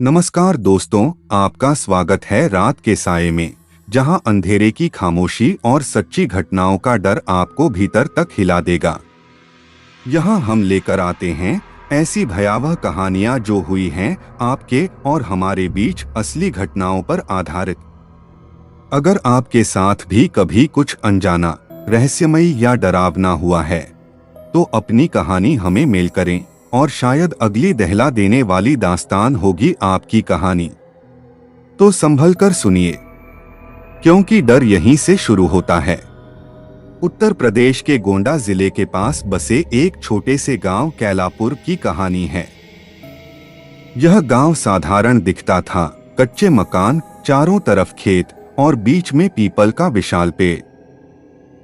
नमस्कार दोस्तों, आपका स्वागत है रात के साये में, जहां अंधेरे की खामोशी और सच्ची घटनाओं का डर आपको भीतर तक हिला देगा। यहां हम लेकर आते हैं ऐसी भयावह कहानियां जो हुई हैं आपके और हमारे बीच, असली घटनाओं पर आधारित। अगर आपके साथ भी कभी कुछ अनजाना, रहस्यमयी या डरावना हुआ है, तो अपनी कहानी हमें मेल करें और शायद अगली दहला देने वाली दास्तान होगी आपकी कहानी। तो संभल कर सुनिए, क्योंकि डर यहीं से शुरू होता है। उत्तर प्रदेश के गोंडा जिले के पास बसे एक छोटे से गांव कैलापुर की कहानी है। यह गांव साधारण दिखता था, कच्चे मकान, चारों तरफ खेत और बीच में पीपल का विशाल पेड़।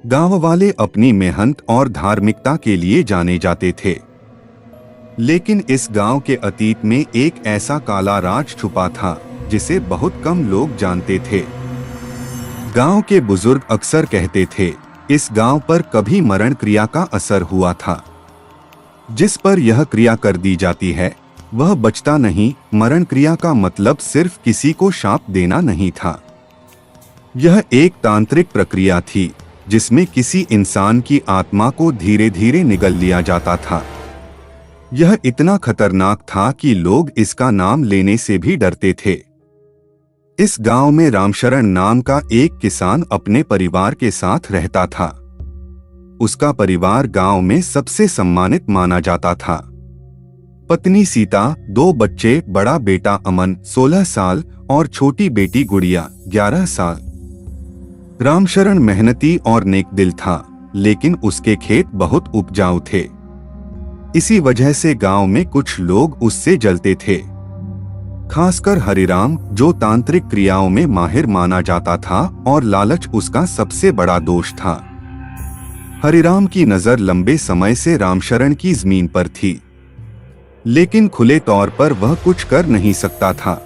गांव वाले अपनी मेहनत और धार्मिकता के लिए जाने जाते थे। लेकिन इस गांव के अतीत में एक ऐसा काला राज छुपा था जिसे बहुत कम लोग जानते थे। गांव के बुजुर्ग अक्सर कहते थे, इस गांव पर कभी मरण क्रिया का असर हुआ था। जिस पर यह क्रिया कर दी जाती है वह बचता नहीं। मरण क्रिया का मतलब सिर्फ किसी को शाप देना नहीं था। यह एक तांत्रिक प्रक्रिया थी जिसमें किसी इंसान की आत्मा को धीरे धीरे निगल लिया जाता था। यह इतना खतरनाक था कि लोग इसका नाम लेने से भी डरते थे। इस गांव में रामशरण नाम का एक किसान अपने परिवार के साथ रहता था। उसका परिवार गांव में सबसे सम्मानित माना जाता था। पत्नी सीता, 2 बच्चे, बड़ा बेटा अमन 16 साल और छोटी बेटी गुड़िया 11 साल। रामशरण मेहनती और नेकदिल था, लेकिन उसके खेत बहुत उपजाऊ थे। इसी वजह से गांव में कुछ लोग उससे जलते थे, खासकर हरिराम, जो तांत्रिक क्रियाओं में माहिर माना जाता था और लालच उसका सबसे बड़ा दोष था। हरिराम की नजर लंबे समय से रामशरण की जमीन पर थी, लेकिन खुले तौर पर वह कुछ कर नहीं सकता था।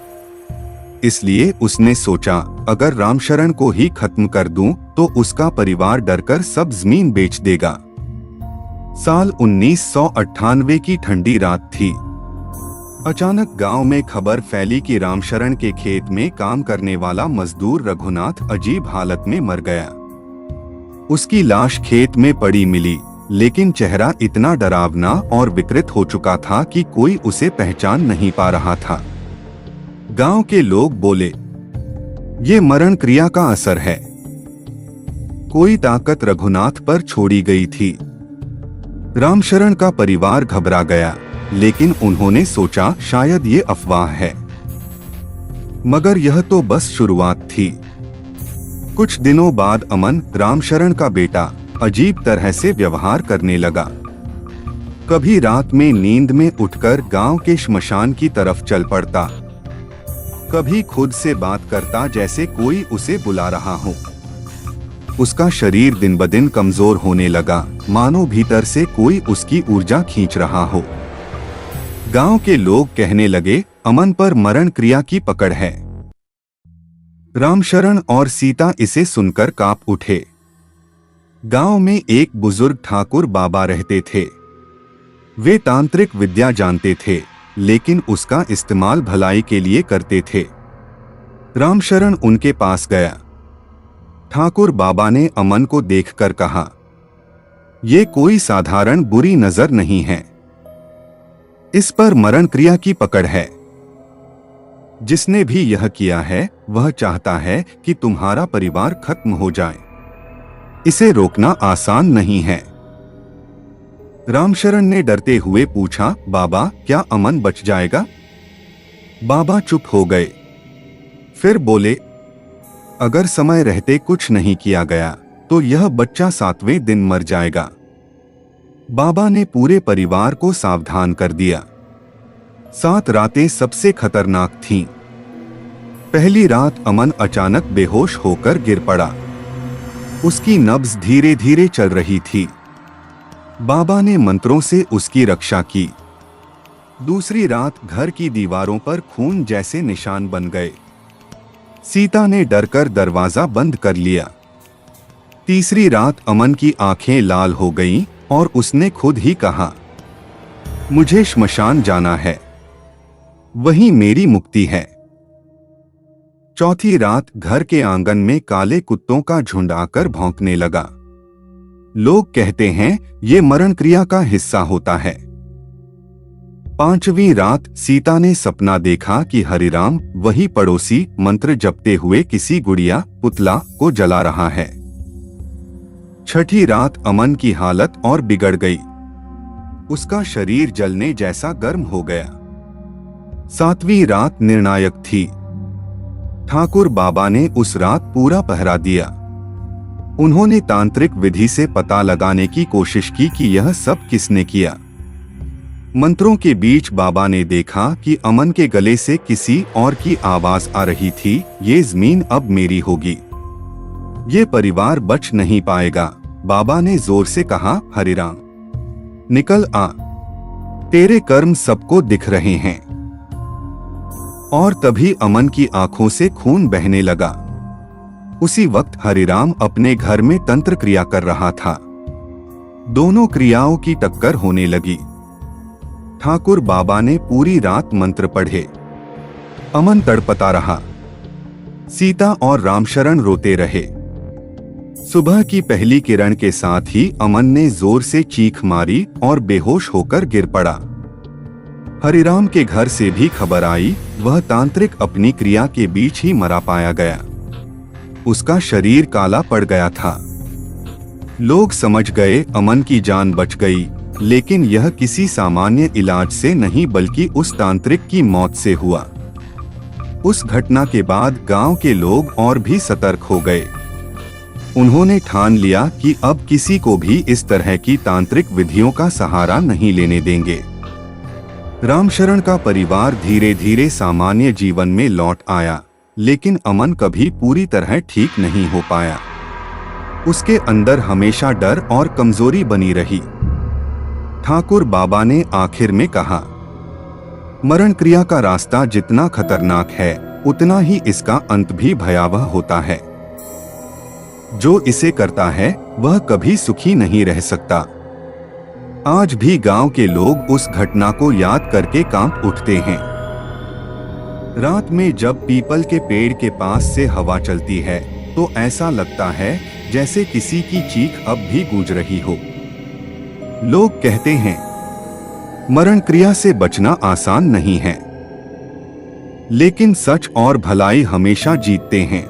इसलिए उसने सोचा, अगर रामशरण को ही खत्म कर दूं तो उसका परिवार डरकर सब जमीन बेच देगा। साल 1998 की ठंडी रात थी। अचानक गांव में खबर फैली कि रामशरण के खेत में काम करने वाला मजदूर रघुनाथ अजीब हालत में मर गया। उसकी लाश खेत में पड़ी मिली, लेकिन चेहरा इतना डरावना और विकृत हो चुका था कि कोई उसे पहचान नहीं पा रहा था। गांव के लोग बोले, ये मरण क्रिया का असर है। कोई ताकत रघुनाथ पर छोड़ी गई थी। रामशरण का परिवार घबरा गया, लेकिन उन्होंने सोचा शायद ये अफवाह है। मगर यह तो बस शुरुआत थी। कुछ दिनों बाद अमन, रामशरण का बेटा, अजीब तरह से व्यवहार करने लगा। कभी रात में नींद में उठकर गांव के श्मशान की तरफ चल पड़ता, कभी खुद से बात करता जैसे कोई उसे बुला रहा हो। उसका शरीर दिन ब दिन कमजोर होने लगा, मानो भीतर से कोई उसकी ऊर्जा खींच रहा हो। गांव के लोग कहने लगे, अमन पर मरण क्रिया की पकड़ है। रामशरण और सीता इसे सुनकर कांप उठे। गांव में एक बुजुर्ग ठाकुर बाबा रहते थे। वे तांत्रिक विद्या जानते थे, लेकिन उसका इस्तेमाल भलाई के लिए करते थे। रामशरण उनके पास गया। ठाकुर बाबा ने अमन को देखकर कहा, ये कोई साधारण बुरी नजर नहीं है, इस पर मरण क्रिया की पकड़ है। जिसने भी यह किया है वह चाहता है कि तुम्हारा परिवार खत्म हो जाए। इसे रोकना आसान नहीं है। रामशरण ने डरते हुए पूछा, बाबा, क्या अमन बच जाएगा? बाबा चुप हो गए। फिर बोले, अगर समय रहते कुछ नहीं किया गया तो यह बच्चा 7वें दिन मर जाएगा। बाबा ने पूरे परिवार को सावधान कर दिया। 7 रातें सबसे खतरनाक थीं। पहली रात अमन अचानक बेहोश होकर गिर पड़ा। उसकी नब्ज धीरे धीरे चल रही थी। बाबा ने मंत्रों से उसकी रक्षा की। दूसरी रात घर की दीवारों पर खून जैसे निशान बन गए। सीता ने डरकर दरवाजा बंद कर लिया। तीसरी रात अमन की आंखें लाल हो गईं और उसने खुद ही कहा, मुझे श्मशान जाना है। वही मेरी मुक्ति है। चौथी रात घर के आंगन में काले कुत्तों का झुंड आकर भौंकने लगा। लोग कहते हैं ये मरण क्रिया का हिस्सा होता है। पांचवीं रात सीता ने सपना देखा कि हरिराम वही पड़ोसी मंत्र जपते हुए किसी गुड़िया पुतला को जला रहा है। छठी रात अमन की हालत और बिगड़ गई। उसका शरीर जलने जैसा गर्म हो गया। सातवीं रात निर्णायक थी। ठाकुर बाबा ने उस रात पूरा पहरा दिया। उन्होंने तांत्रिक विधि से पता लगाने की कोशिश की कि यह सब किसने किया। मंत्रों के बीच बाबा ने देखा कि अमन के गले से किसी और की आवाज आ रही थी, ये जमीन अब मेरी होगी, ये परिवार बच नहीं पाएगा। बाबा ने जोर से कहा, हरिराम निकल आ, तेरे कर्म सबको दिख रहे हैं। और तभी अमन की आंखों से खून बहने लगा। उसी वक्त हरिराम अपने घर में तंत्र क्रिया कर रहा था। दोनों क्रियाओं की टक्कर होने लगी। ठाकुर बाबा ने पूरी रात मंत्र पढ़े। अमन तड़पता रहा। सीता और रामशरण रोते रहे। सुबह की पहली किरण के साथ ही अमन ने जोर से चीख मारी और बेहोश होकर गिर पड़ा। हरिराम के घर से भी खबर आई, वह तांत्रिक अपनी क्रिया के बीच ही मरा पाया गया। उसका शरीर काला पड़ गया था। लोग समझ गए अमन की जान बच गई, लेकिन यह किसी सामान्य इलाज से नहीं बल्कि उस तांत्रिक की मौत से हुआ। उस घटना के बाद गांव के लोग और भी सतर्क हो गए। उन्होंने ठान लिया कि अब किसी को भी इस तरह की तांत्रिक विधियों का सहारा नहीं लेने देंगे। रामशरण का परिवार धीरे धीरे सामान्य जीवन में लौट आया, लेकिन अमन कभी पूरी तरह ठीक नहीं हो पाया। उसके अंदर हमेशा डर और कमजोरी बनी रही। ठाकुर बाबा ने आखिर में कहा, मरण क्रिया का रास्ता जितना खतरनाक है उतना ही इसका अंत भी भयावह होता है। जो इसे करता है वह कभी सुखी नहीं रह सकता। आज भी गांव के लोग उस घटना को याद करके कांप उठते हैं। रात में जब पीपल के पेड़ के पास से हवा चलती है तो ऐसा लगता है जैसे किसी की चीख अब भी गूंज रही हो। लोग कहते हैं मरण क्रिया से बचना आसान नहीं है, लेकिन सच और भलाई हमेशा जीतते हैं।